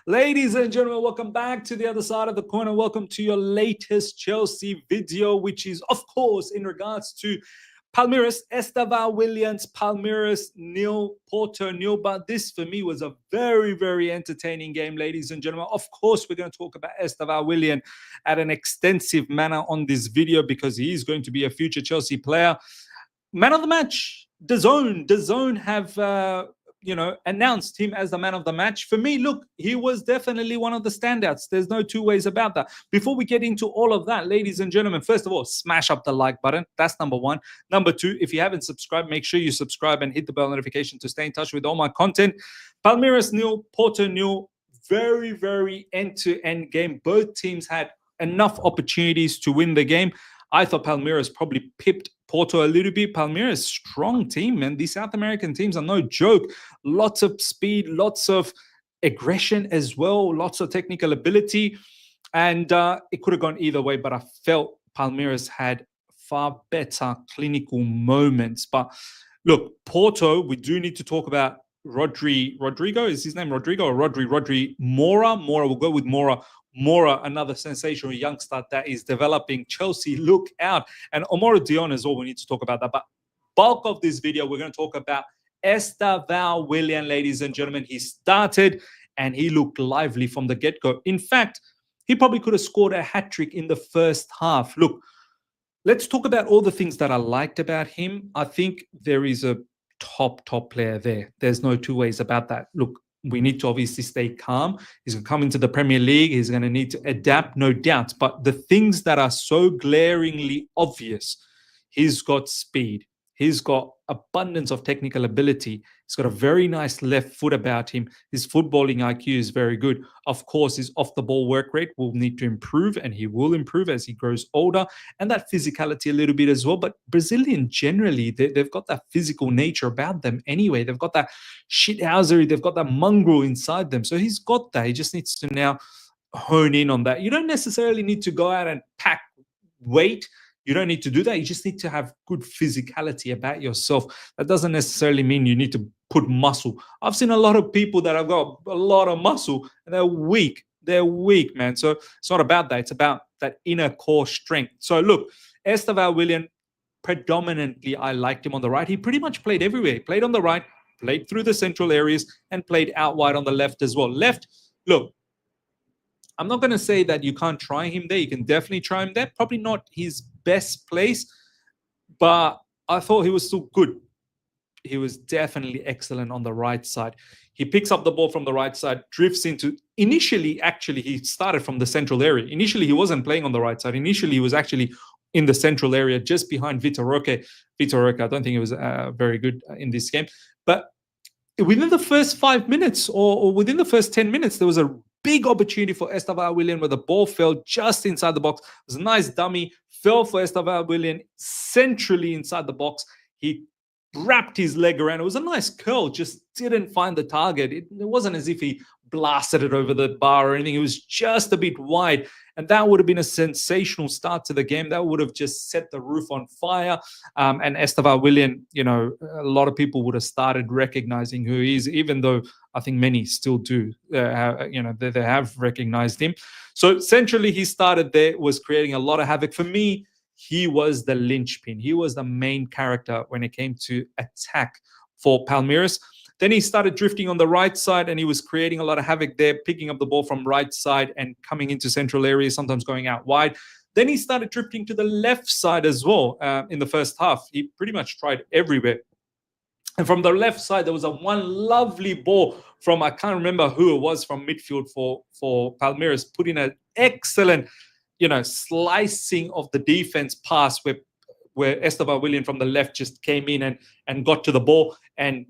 Ladies and gentlemen, welcome back to the other side of the corner. Welcome to your latest Chelsea video, which is, of course, in regards to Palmeiras, Estevao Willian's Palmeiras nil, Porto nil. But this, for me, was a very, very entertaining game, ladies and gentlemen. Of course, we're going to talk about Estevao Willian at an extensive manner on this video because he is going to be a future Chelsea player. Man of the match, DAZN have announced him as the man of the match. For me, look, he was definitely one of the standouts. There's no two ways about that. Before we get into all of that, ladies and gentlemen, first of all, smash up the like button. That's number one. Number two, if you haven't subscribed, make sure you subscribe and hit the bell notification to stay in touch with all my content. Palmeiras nil, Porto nil. Very, very end-to-end game. Both teams had enough opportunities to win the game. I thought Palmeiras probably pipped Porto a little bit. Palmeiras, strong team, man. These South American teams are no joke. Lots of speed, lots of aggression as well, lots of technical ability. And it could have gone either way, but I felt Palmeiras had far better clinical moments. But look, Porto, we do need to talk about Rodrigo. Is his name Rodrigo or Rodri Mora? We'll go with Mora. Another sensational youngster that is developing. Chelsea, look out. And Omar Dion is all we need to talk about that. But bulk of this video, we're going to talk about Estevao Willian, ladies and gentlemen. He started and he looked lively from the get-go. In fact, he probably could have scored a hat-trick in the first half. Look, let's talk about all the things that I liked about him. I think there is a top player there. There's no two ways about that. Look, we need to obviously stay calm. He's going to come into the Premier League. He's going to need to adapt, no doubt. But the things that are so glaringly obvious, he's got speed. He's got abundance of technical ability. He's got a very nice left foot about him. His footballing IQ is very good. Of course, his off-the-ball work rate will need to improve, and he will improve as he grows older, and that physicality a little bit as well. But Brazilian, generally, they've got that physical nature about them anyway. They've got that shithousery. They've got that mongrel inside them. So he's got that. He just needs to now hone in on that. You don't necessarily need to go out and pack weight. You don't need to do that. You just need to have good physicality about yourself. That doesn't necessarily mean you need to put muscle. I've seen a lot of people that have got a lot of muscle and they're weak. They're weak, man. So it's not about that. It's about that inner core strength. So look, Estevao Willian, predominantly I liked him on the right. He pretty much played everywhere. He played on the right, played through the central areas, and played out wide on the left as well. Left, look, I'm not going to say that you can't try him there. You can definitely try him there. Probably not his best place, but I thought he was still good. He was definitely excellent on the right side. He picks up the ball from the right side, drifts into... Initially, actually, he started from the central area. Initially, he wasn't playing on the right side. Initially, he was actually in the central area, just behind Vitor Roque. Vitor Roque, I don't think he was very good in this game. But within the first 5 minutes or within the first 10 minutes, there was a big opportunity for Estevao Willian where the ball fell just inside the box. It was a nice dummy, fell for Estevao Willian centrally inside the box. He wrapped his leg around. It was a nice curl, just didn't find the target. It wasn't as if he blasted it over the bar or anything. It was just a bit wide. And that would have been a sensational start to the game. That would have just set the roof on fire. And Estevao Willian, a lot of people would have started recognizing who he is, even though I think many still do. They have recognized him. So centrally, he started there, was creating a lot of havoc. For me, he was the linchpin. He was the main character when it came to attack for Palmeiras. Then he started drifting on the right side and he was creating a lot of havoc there, picking up the ball from right side and coming into central areas, sometimes going out wide. Then he started drifting to the left side as well in the first half. He pretty much tried everywhere. And from the left side, there was one lovely ball from, I can't remember who it was, from midfield for Palmeiras, putting an excellent, slicing of the defense pass where Estevao Willian from the left just came in and got to the ball, and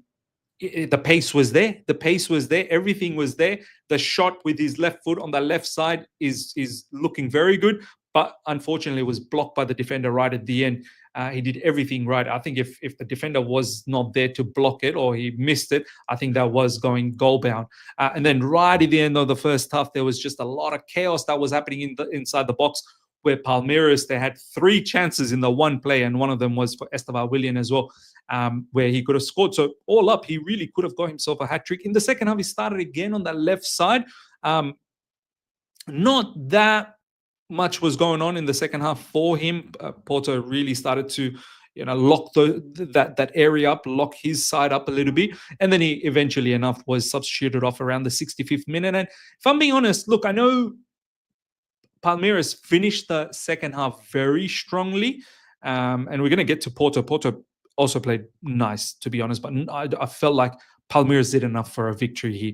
the pace was there. The pace was there. Everything was there. The shot with his left foot on the left side is looking very good, but unfortunately it was blocked by the defender right at the end. He did everything right. I think if the defender was not there to block it or he missed it, I think that was going goal bound. And then right at the end of the first half, there was just a lot of chaos that was happening inside the box. where Palmeiras, they had 3 chances in the one play, and one of them was for Estevao Willian as well, where he could have scored. So all up, he really could have got himself a hat-trick. In the second half, he started again on that left side. Not that much was going on in the second half for him. Porto really started to lock that area up, lock his side up a little bit. And then he eventually enough was substituted off around the 65th minute. And if I'm being honest, look, I know Palmeiras finished the second half very strongly. And we're going to get to Porto. Porto also played nice, to be honest. But I felt like Palmeiras did enough for a victory here.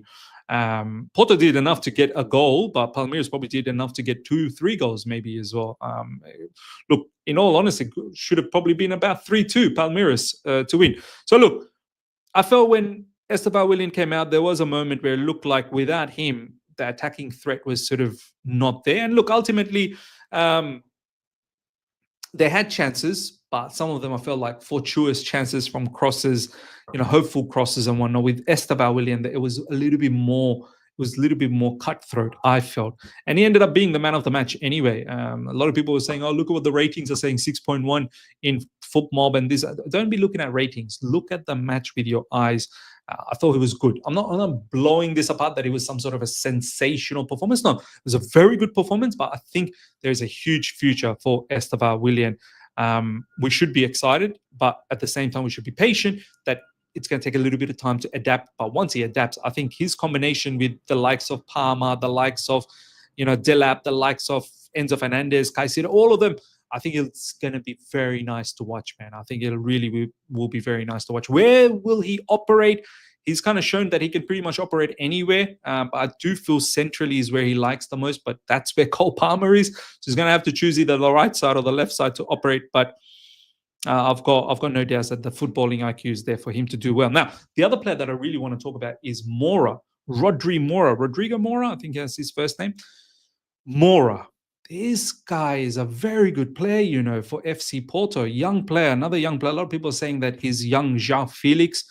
Porto did enough to get a goal, but Palmeiras probably did enough to get 2-3 goals maybe as well. Look, in all honesty, it should have probably been about 3-2 Palmeiras to win. So look, I felt when Estevao Willian came out, there was a moment where it looked like without him, the attacking threat was sort of not there. And look, ultimately, they had chances, but some of them I felt like fortuitous chances from crosses, hopeful crosses and whatnot. With Estevao Willian, it was a little bit more. It was a little bit more cutthroat, I felt, and he ended up being the man of the match anyway. A lot of people were saying, "Oh, look at what the ratings are saying: 6.1 in FootMob." And this, don't be looking at ratings. Look at the match with your eyes. I thought it was good. I'm not blowing this apart that it was some sort of a sensational performance. No, it was a very good performance, but I think there's a huge future for Estevao Willian. We should be excited, but at the same time, we should be patient that it's going to take a little bit of time to adapt. But once he adapts, I think his combination with the likes of Parma, the likes of, Delap, the likes of Enzo Fernandez, Caicedo, all of them, I think it's going to be very nice to watch, man. I think it really will be very nice to watch. Where will he operate? He's kind of shown that he can pretty much operate anywhere. But I do feel centrally is where he likes the most. But that's where Cole Palmer is. So he's going to have to choose either the right side or the left side to operate. But I've got no doubts that the footballing IQ is there for him to do well. Now, the other player that I really want to talk about is Rodrigo Mora. I think that's his first name. Mora. This guy is a very good player, for FC Porto. Young player, another young player. A lot of people are saying that he's young João Felix.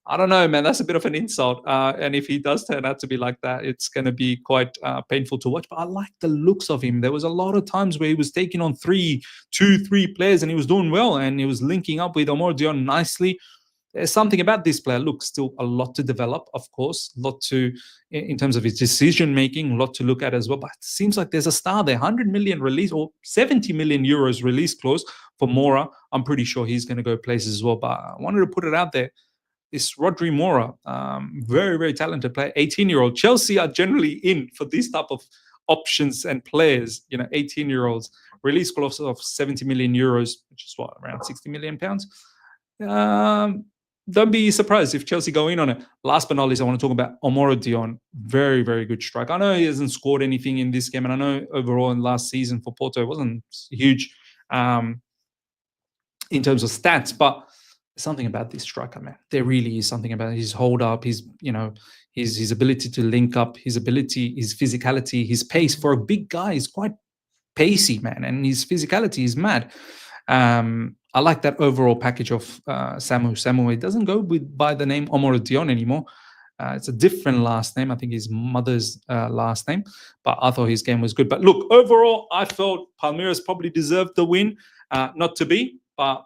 I don't know, man. That's a bit of an insult. And if he does turn out to be like that, it's going to be quite painful to watch. But I like the looks of him. There was a lot of times where he was taking on 3 players and he was doing well. And he was linking up with Omar Dion nicely. There's something about this player. Look, still a lot to develop, of course. A lot to, in terms of his decision-making, a lot to look at as well. But it seems like there's a star there. 100 million release or 70 million euros release clause for Mora. I'm pretty sure he's going to go places as well. But I wanted to put it out there. This Rodrigo Mora, very, very talented player, 18-year-old. Chelsea are generally in for these type of options and players, 18-year-olds. Release clause of 70 million euros, which is what, around 60 million pounds. Don't be surprised if Chelsea go in on it. Last but not least, I want to talk about Omar Dion. Very, very good striker. I know he hasn't scored anything in this game, and I know overall in last season for Porto, it wasn't huge in terms of stats, but something about this striker, man. There really is something about his hold up, his ability to link up, his physicality, his pace. For a big guy, he's quite pacey, man, and his physicality is mad. I like that overall package of Samu. Samu, it doesn't go by the name Omar Dion anymore. It's a different last name. I think his mother's last name. But I thought his game was good. But look, overall, I felt Palmeiras probably deserved the win. Not to be, but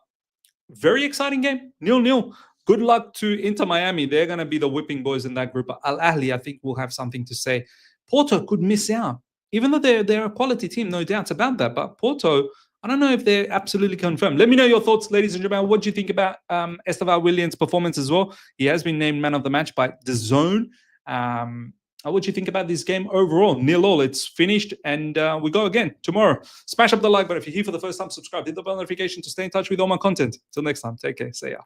very exciting game. 0-0. Good luck to Inter Miami. They're going to be the whipping boys in that group. But Al Ahly, I think, will have something to say. Porto could miss out. Even though they're a quality team, no doubts about that. But Porto, I don't know if they're absolutely confirmed. Let me know your thoughts, ladies and gentlemen. What do you think about Estevao Willian's performance as well? He has been named man of the match by The Zone. What do you think about this game overall? 0-0. It's finished, and we go again tomorrow. Smash up the like button. If you're here for the first time, subscribe. Hit the bell notification to stay in touch with all my content. Till next time, take care. See ya.